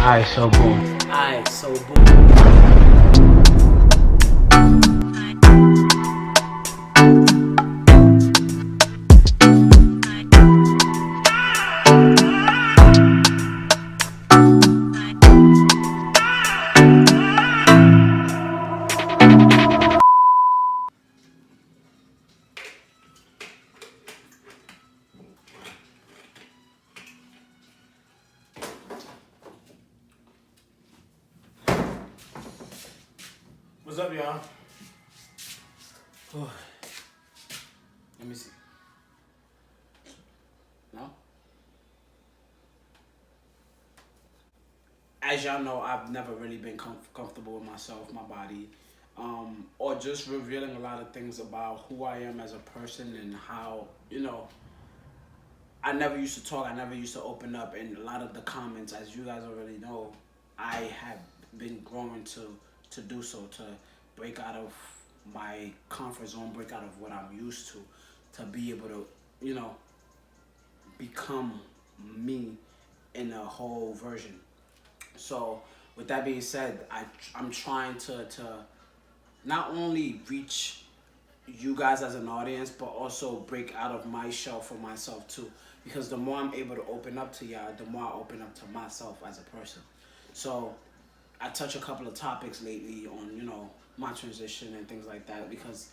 Alright, so boom. Alright, so boom. What's up, y'all? Let me see. No? As y'all know, I've never really been comfortable with myself, my body, or just revealing a lot of things about who I am as a person and how, I never used to talk, I never used to open up, and a lot of the comments, as you guys already know, I have been growing to do so, to break out of my comfort zone, break out of what I'm used to be able to, become me in a whole version. So, with that being said, I'm trying to not only reach you guys as an audience, but also break out of my shell for myself too. Because the more I'm able to open up to y'all, the more I open up to myself as a person. So I touch a couple of topics lately on, my transition and things like that, because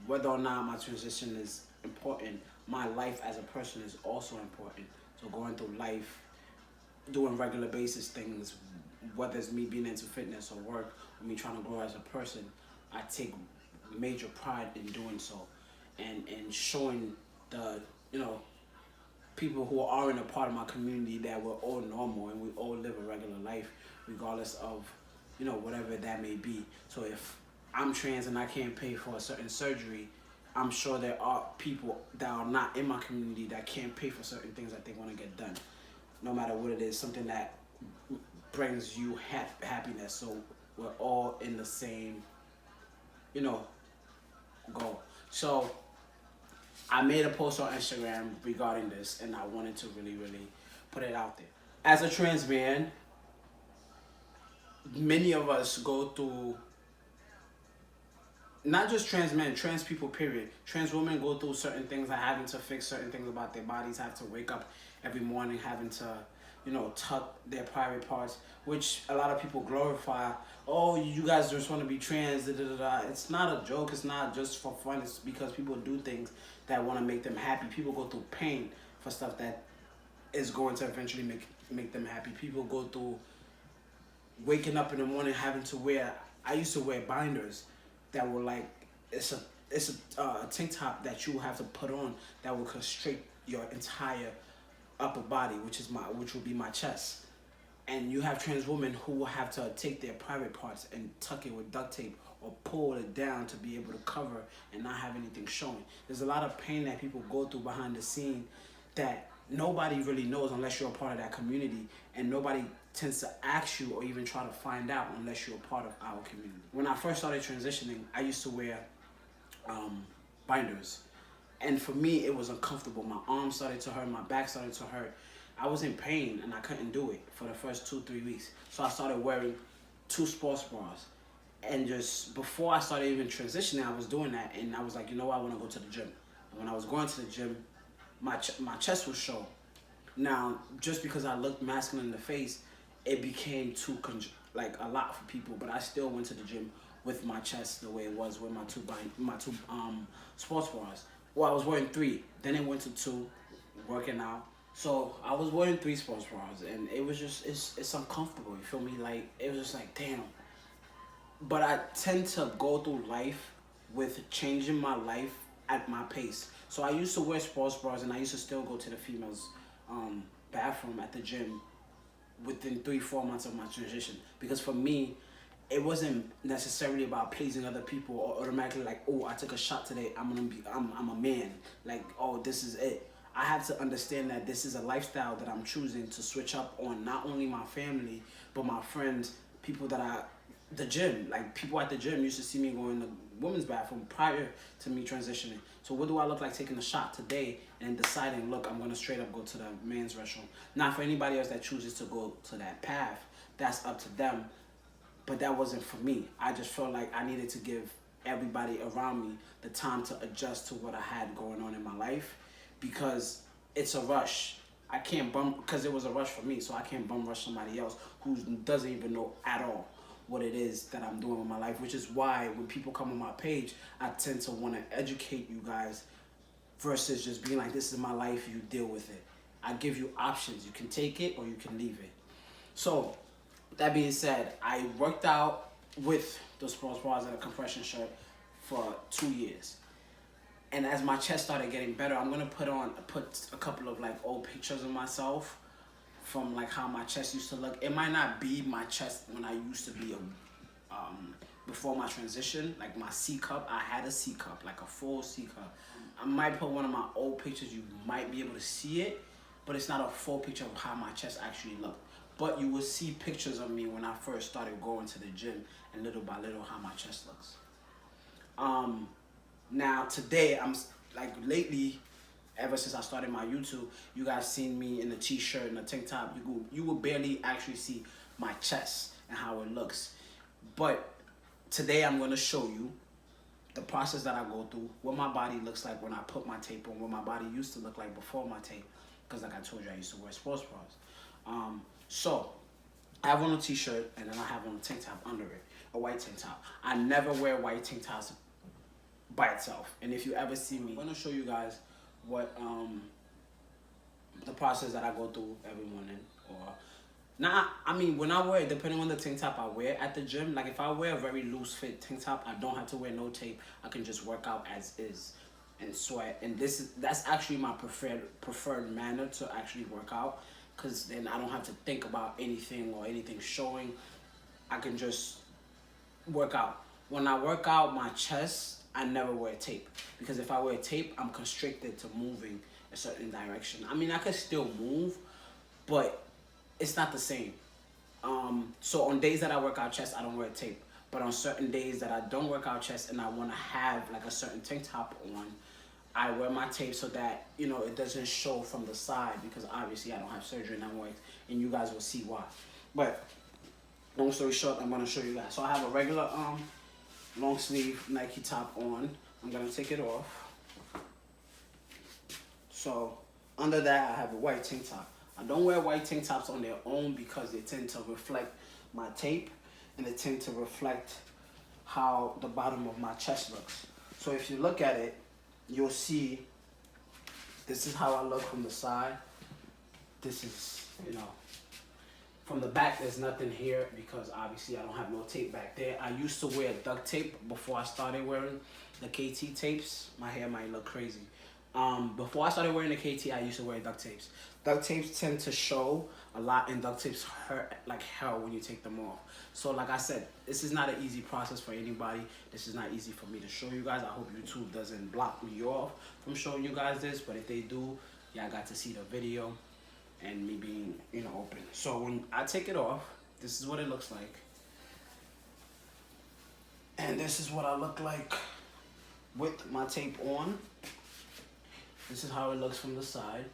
whether or not my transition is important, my life as a person is also important. So going through life, doing regular basis things, whether it's me being into fitness or work, or me trying to grow as a person, I take major pride in doing so, and showing the people who aren't a part of my community that we're all normal and we all live a regular life, regardless of whatever that may be. So if I'm trans and I can't pay for a certain surgery, I'm sure there are people that are not in my community that can't pay for certain things that they want to get done, no matter what it is, something that brings you happiness. So we're all in the same, goal. So I made a post on Instagram regarding this, and I wanted to really, really put it out there. As a trans man, many of us go through, not just trans men, trans people, period. Trans women go through certain things, like having to fix certain things about their bodies, have to wake up every morning, having to, tuck their private parts, which a lot of people glorify. Oh, you guys just want to be trans, da, da, da, da. It's not a joke, it's not just for fun, it's because people do things that want to make them happy. People go through pain for stuff that is going to eventually make them happy. People go through waking up in the morning having to wear, I used to wear binders that were like, it's a tank top that you have to put on that will constrict your entire upper body, which will be my chest. And you have trans women who will have to take their private parts and tuck it with duct tape or pull it down to be able to cover and not have anything showing. There's a lot of pain that people go through behind the scene that nobody really knows unless you're a part of that community, and nobody tends to ask you or even try to find out unless you're a part of our community. When I first started transitioning, I used to wear binders, and for me it was uncomfortable. My arms started to hurt, my back started to hurt. I was in pain and I couldn't do it for the first 2-3 weeks. So I started wearing 2 sports bras. And just before I started even transitioning, I was doing that, and I was like, I want to go to the gym. And when I was going to the gym, my chest would show. Now, just because I looked masculine in the face, it became a lot for people. But I still went to the gym with my chest the way it was with my two sports bras. Well, I was wearing 3. Then it went to 2, working out. So I was wearing 3 sports bras, and it was just it's uncomfortable. You feel me? Like, it was just like, damn. But I tend to go through life with changing my life at my pace. So I used to wear sports bras, and I used to still go to the females' bathroom at the gym within 3-4 months of my transition. Because for me, it wasn't necessarily about pleasing other people or automatically like, oh, I took a shot today, I'm a man. Like, oh, this is it. I had to understand that this is a lifestyle that I'm choosing to switch up on not only my family, but my friends, people that I the gym. Like people at the gym used to see me go in the women's bathroom prior to me transitioning. So what do I look like taking a shot today and deciding, look, I'm gonna straight up go to the men's restroom. Now for anybody else that chooses to go to that path, that's up to them. But that wasn't for me. I just felt like I needed to give everybody around me the time to adjust to what I had going on in my life, because it's a rush. I can't bum, because it was a rush for me, so I can't bum rush somebody else who doesn't even know at all what it is that I'm doing with my life, which is why when people come on my page, I tend to want to educate you guys versus just being like, this is my life, you deal with it. I give you options. You can take it or you can leave it. So, that being said, I worked out with the sports bras and a compression shirt for 2 years. And as my chest started getting better, I'm gonna put a couple of like old pictures of myself from like how my chest used to look. It might not be my chest when I used to be before my transition, like my C cup. I had a C cup, like a full C cup. I might put one of my old pictures. You might be able to see it, but it's not a full picture of how my chest actually looked. But you will see pictures of me when I first started going to the gym, and little by little how my chest looks. Now today, I'm like lately, ever since I started my YouTube, you guys seen me in a t-shirt and a tank top. You will barely actually see my chest and how it looks. But today I'm gonna show you the process that I go through, what my body looks like when I put my tape on, what my body used to look like before my tape. Because like I told you, I used to wear sports bras. So I have on a t-shirt and then I have on a tank top under it, a white tank top. I never wear white tank tops by itself. And if you ever see me, I'm gonna show you guys what the process that I go through every morning. Or now, I mean, when I wear it, depending on the tank top I wear at the gym, like if I wear a very loose fit tank top, I don't have to wear no tape. I can just work out as is and sweat. And that's actually my preferred manner to actually work out, because then I don't have to think about anything or anything showing. I can just work out. When I work out my chest, I never wear tape, because if I wear tape, I'm constricted to moving a certain direction. I mean, I could still move, but it's not the same. So on days that I work out chest, I don't wear tape. But on certain days that I don't work out chest and I want to have like a certain tank top on, I wear my tape so that, you know, it doesn't show from the side, because obviously I don't have surgery and I'm white, and you guys will see why. But long story short, I'm gonna show you guys. So I have a regular long sleeve Nike top on. I'm gonna take it off. So under that I have a white tank top. I don't wear white tank tops on their own because they tend to reflect my tape, and they tend to reflect how the bottom of my chest looks. So if you look at it, you'll see this is how I look from the side. This is, you know, from the back there's nothing here because obviously I don't have no tape back there. I used to wear duct tape before I started wearing the KT tapes. My hair might look crazy. Before I started wearing the KT, I used to wear duct tapes. Duct tapes tend to show a lot, and duct tapes hurt like hell when you take them off. So like I said, this is not an easy process for anybody. This is not easy for me to show you guys. I hope YouTube doesn't block me off from showing you guys this, but if they do, y'all got to see the video and me being, you know, open. So when I take it off, this is what it looks like. And this is what I look like with my tape on. This is how it looks from the side.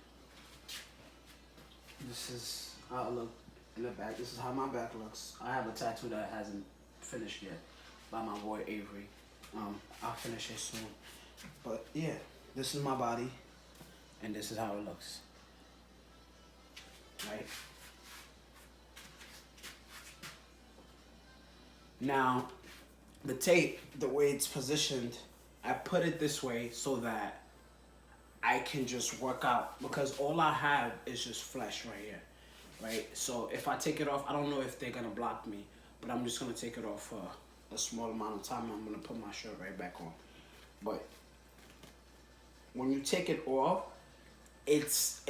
This is how it looks in the back. This is how my back looks. I have a tattoo that hasn't finished yet by my boy Avery. I'll finish it soon. But yeah, this is my body, and this is how it looks. Right? Now, the tape, the way it's positioned, I put it this way so that I can just work out, because all I have is just flesh right here, right? So if I take it off, I don't know if they're gonna block me, but I'm just gonna take it off for a small amount of time. I'm gonna put my shirt right back on. But when you take it off, it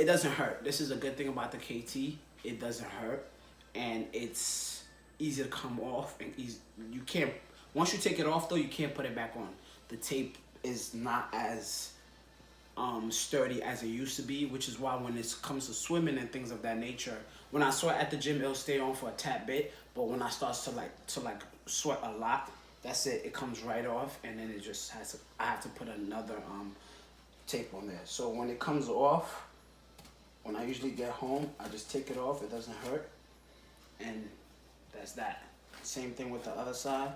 doesn't hurt. This is a good thing about the KT. It doesn't hurt, and it's easy to come off, and you can't, once you take it off though, you can't put it back on. The tape is not as sturdy as it used to be, which is why when it comes to swimming and things of that nature, When I sweat at the gym, it'll stay on for a tad bit, but when I start to sweat a lot, that's it. It comes right off, and then it just has to. I have to put another tape on there. So when it comes off, when I usually get home, I just take it off. It doesn't hurt, and that's that. Same thing with the other side.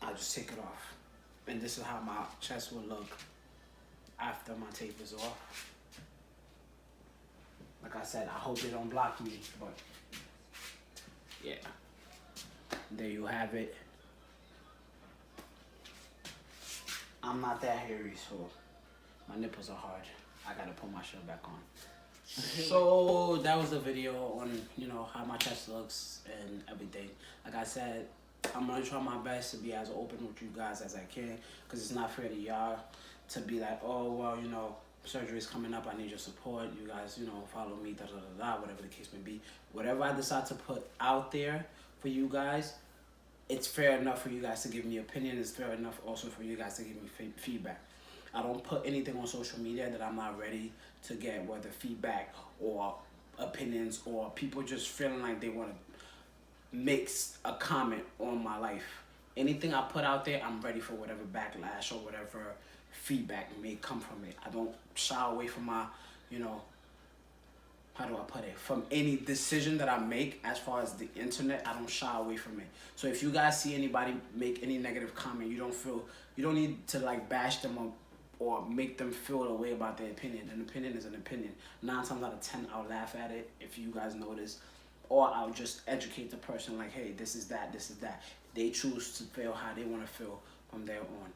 I just take it off, and this is how my chest will look after my tape is off. Like I said, I hope they don't block me, but yeah. There you have it. I'm not that hairy, so my nipples are hard. I gotta put my shirt back on. So that was the video on, you know, how my chest looks and everything. Like I said, I'm gonna try my best to be as open with you guys as I can, because it's not fair to y'all to be like, oh, well, you know, surgery is coming up, I need your support, you guys, you know, follow me, da da da da, whatever the case may be. Whatever I decide to put out there for you guys, it's fair enough for you guys to give me opinion. It's fair enough also for you guys to give me feedback. I don't put anything on social media that I'm not ready to get, whether feedback or opinions or people just feeling like they want to make a comment on my life. Anything I put out there, I'm ready for whatever backlash or whatever feedback may come from it. I don't shy away from my, you know, how do I put it? From any decision that I make as far as the internet, I don't shy away from it. So if you guys see anybody make any negative comment, you don't need to like bash them or make them feel a way about their opinion. An opinion is an opinion. 9 times out of 10, I'll laugh at it if you guys notice. Or I'll just educate the person like, hey, this is that, this is that. They choose to feel how they want to feel from there on.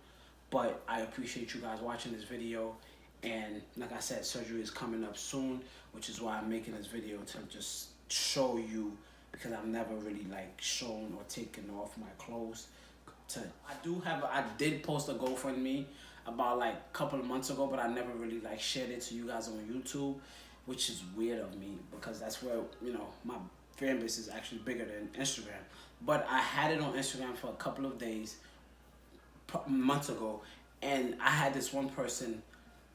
But I appreciate you guys watching this video. And like I said, surgery is coming up soon, which is why I'm making this video, to just show you, because I've never really like shown or taken off my clothes. I did post a GoFundMe about like a couple of months ago, but I never really like shared it to you guys on YouTube, which is weird of me, because that's where, you know, my fan base is actually bigger than Instagram. But I had it on Instagram for a couple of days, months ago, and I had this one person,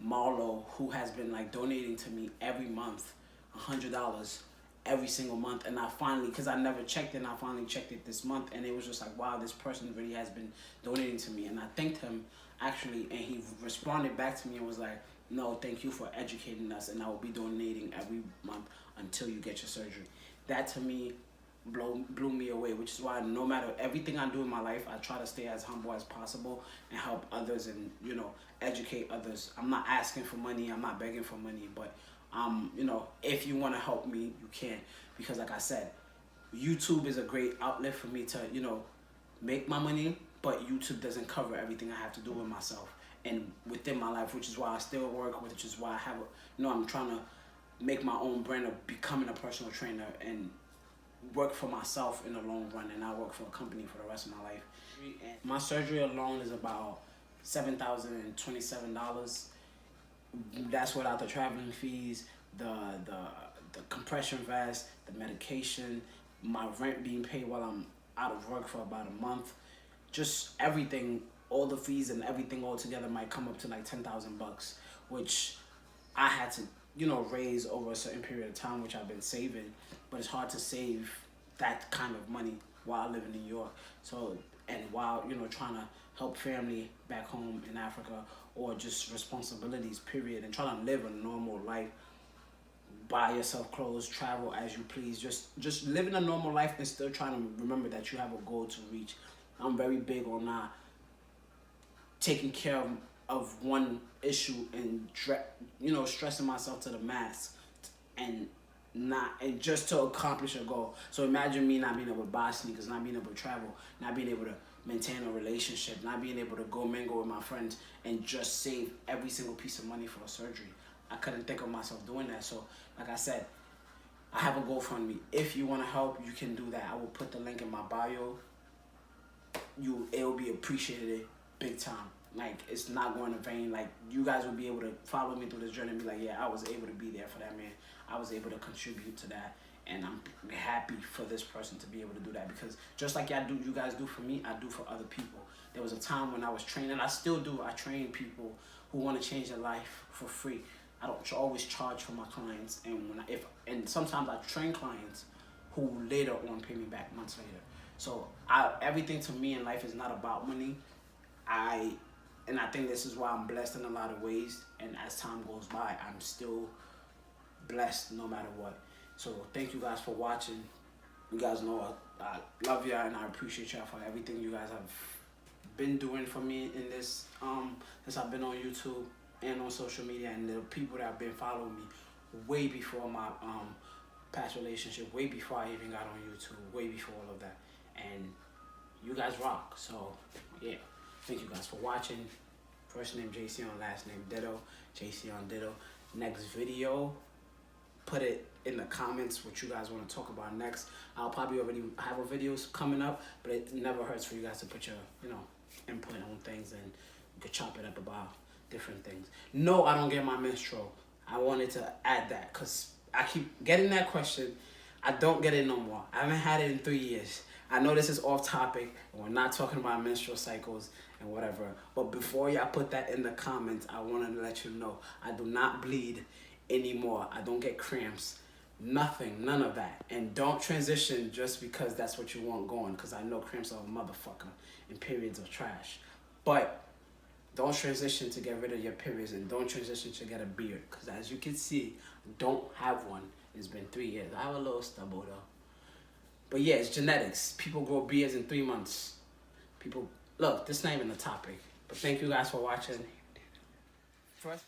Marlo, who has been like donating to me every month, $100 every single month. And I finally, because I never checked it, and I finally checked it this month, and it was just like, wow, this person really has been donating to me. And I thanked him actually, and he responded back to me and was like, no, thank you for educating us, and I will be donating every month until you get your surgery. That to me blew me away, which is why no matter everything I do in my life, I try to stay as humble as possible and help others and, you know, educate others. I'm not asking for money, I'm not begging for money, but you know, if you want to help me, you can, because like I said, YouTube is a great outlet for me to, you know, make my money, but YouTube doesn't cover everything I have to do with myself and within my life, which is why I still work, which is why I have a, you know, I'm trying to make my own brand of becoming a personal trainer and work for myself in the long run, and I work for a company for the rest of my life. And my surgery alone is about $7,027. That's without the traveling fees, the compression vest, the medication, my rent being paid while I'm out of work for about a month. Just everything, all the fees and everything all together might come up to like $10,000, which I had to, you know, raise over a certain period of time, which I've been saving. But it's hard to save that kind of money while I live in New York. So, and while, you know, trying to help family back home in Africa, or just responsibilities, period, and trying to live a normal life, buy yourself clothes, travel as you please, just living a normal life and still trying to remember that you have a goal to reach. I'm very big on not taking care of one issue and, you know, stressing myself to the max and just to accomplish a goal. So imagine me not being able to buy sneakers, not being able to travel, not being able to maintain a relationship, not being able to go mingle with my friends, and just save every single piece of money for a surgery. I couldn't think of myself doing that. So like I said, I have a GoFundMe. If you want to help, you can do that. I will put the link in my bio. It will be appreciated big time. Like, it's not going in vain. Like, you guys will be able to follow me through this journey and be like, yeah, I was able to be there for that man. I was able to contribute to that, and I'm happy for this person to be able to do that, because just like you guys do for me, I do for other people. There was a time when I was training, I still do. I train people who want to change their life for free. I don't always charge for my clients, and and sometimes I train clients who later on pay me back months later. So everything to me in life is not about money. I think this is why I'm blessed in a lot of ways. And as time goes by, I'm still blessed no matter what. So thank you guys for watching. You guys know I love y'all and I appreciate y'all for everything you guys have been doing for me in this since I've been on YouTube and on social media, and the people that have been following me way before my past relationship, way before I even got on YouTube, way before all of that. And you guys rock. So yeah, thank you guys for watching. First name JC on, last name Ditto, JC on Ditto. Next video, put it in the comments what you guys want to talk about next. I'll probably already have a videos coming up, but it never hurts for you guys to put your input on things, and you could chop it up about different things. No, I don't get my menstrual. I wanted to add that because I keep getting that question. I don't get it no more. I haven't had it in 3 years. I know this is off topic, and we're not talking about menstrual cycles and whatever, but before y'all put that in the comments, I wanted to let you know I do not bleed anymore. I don't get cramps, nothing, none of that. And don't transition just because that's what you want going, because I know cramps are a motherfucker and periods are trash. But don't transition to get rid of your periods, and don't transition to get a beard, because as you can see, I don't have one. It's been 3 years. I have a little stubble though. But yeah, it's genetics. People grow beards in 3 months. Look, this is not even a topic. But thank you guys for watching. First